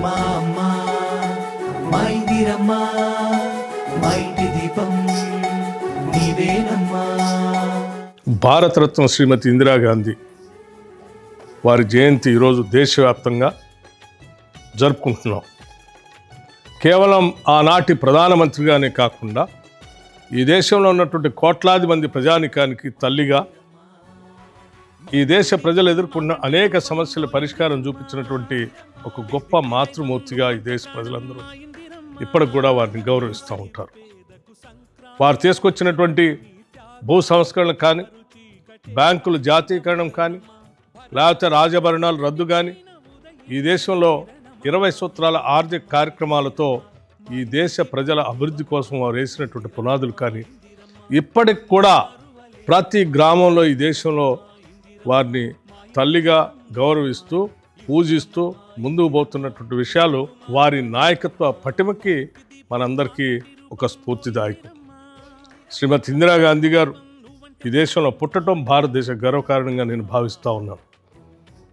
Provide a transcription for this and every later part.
అమ్మా అమ్మా మా ఇందిరమ్మా మా ఇంటి దీపం నీవేనమ్మా. భారతరత్న శ్రీమతి ఇందిరాగాంధీ వారి జయంతి ఈరోజు దేశవ్యాప్తంగా జరుపుకుంటున్నాం. కేవలం ఆనాటి ప్రధానమంత్రిగానే కాకుండా ఈ దేశంలో ఉన్నటువంటి కోట్లాది మంది ప్రజానికానికి తల్లిగా, ఈ దేశ ప్రజలు ఎదుర్కొన్న అనేక సమస్యల పరిష్కారం చూపించినటువంటి ఒక గొప్ప మాతృమూర్తిగా ఈ దేశ ప్రజలందరూ ఇప్పటికి కూడా వారిని గౌరవిస్తూ ఉంటారు. వారు తీసుకొచ్చినటువంటి భూ సంస్కరణలు కానీ, బ్యాంకుల జాతీయకరణం కానీ, లేకపోతే రాజభరణాలు రద్దు కానీ, ఈ దేశంలో 20 సూత్రాల ఆర్థిక కార్యక్రమాలతో ఈ దేశ ప్రజల అభివృద్ధి కోసం వారు వేసినటువంటి పునాదులు కానీ, ఇప్పటికి కూడా ప్రతి గ్రామంలో ఈ దేశంలో వారిని తల్లిగా గౌరవిస్తూ పూజిస్తూ ముందుకు పోతున్నటువంటి విషయాలు వారి నాయకత్వ పటిమకి మనందరికీ ఒక స్ఫూర్తిదాయకం. శ్రీమతి ఇందిరాగాంధీ గారు ఈ దేశంలో పుట్టడం భారతదేశ గర్వకారణంగా నేను భావిస్తూ ఉన్నాను.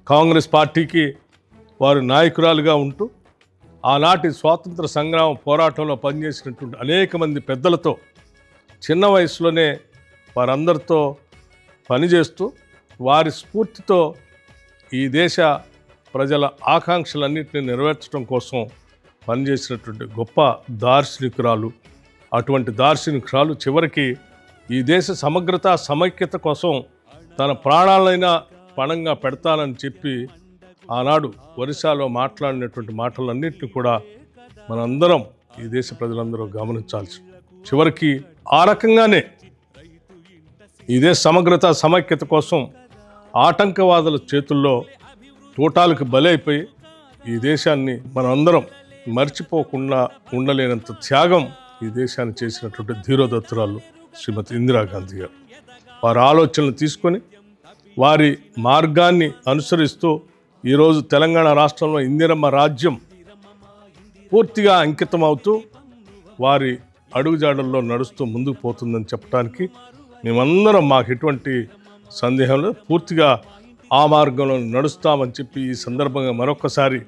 కాంగ్రెస్ పార్టీకి వారు నాయకురాలుగా ఉంటూ ఆనాటి స్వాతంత్ర సంగ్రామ పోరాటంలో పనిచేసినటువంటి అనేక మంది పెద్దలతో చిన్న వయసులోనే వారందరితో పనిచేస్తూ వారి స్ఫూర్తితో ఈ దేశ ప్రజల ఆకాంక్షలన్నింటినీ నెరవేర్చడం కోసం పనిచేసినటువంటి గొప్ప దార్శనికురాలు. అటువంటి దార్శనికురాలు చివరికి ఈ దేశ సమగ్రత సమైక్యత కోసం తన ప్రాణాలైనా పణంగా పెడతానని చెప్పి ఆనాడు ఒరిస్సాలో మాట్లాడినటువంటి మాటలన్నింటినీ కూడా మనందరం ఈ దేశ ప్రజలందరూ గమనించాల్సి, చివరికి ఆ రకంగానే ఈ దేశ సమగ్రత సమైక్యత కోసం ఆటంకవాదుల చేతుల్లో తూటాలకు బలైపోయి ఈ దేశాన్ని మనందరం మర్చిపోకుండా ఉండలేనంత త్యాగం ఈ దేశాన్ని చేసినటువంటి ధీరోదత్తురాలు శ్రీమతి ఇందిరాగాంధీ గారు. వారి ఆలోచనలు తీసుకొని వారి మార్గాన్ని అనుసరిస్తూ ఈరోజు తెలంగాణ రాష్ట్రంలో ఇందిరమ్మ రాజ్యం పూర్తిగా అంకితం అవుతూ వారి అడుగుజాడల్లో నడుస్తూ ముందుకు పోతుందని చెప్పడానికి మేమందరం మాకు ఎటువంటి సందేహం లేదు, పూర్తిగా ఆ మార్గంలో నడుస్తామని చెప్పి ఈ సందర్భంగా మరొకసారి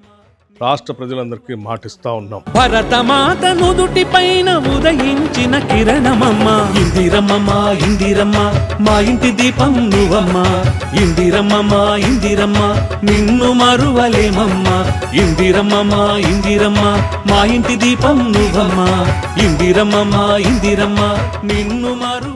రాష్ట్ర ప్రజలందరికీ మాటిస్తా ఉన్నాం. భరతమాత నుదుటి పైన ఉదయించిన కిరణమమ్మ ఇందిరమ్మ, ఇందిరమ్మ మా ఇంటి దీపం నువ్వమ్మ. ఇందిరమ్మ, ఇందిరమ్మ నిన్ను మరువలేమమ్మ. ఇందిరమ్మ, ఇందిరమ్మ మా ఇంటి దీపం నువ్వమ్మ. ఇందిరమ్మ, ఇందిరమ్మ నిన్ను మరు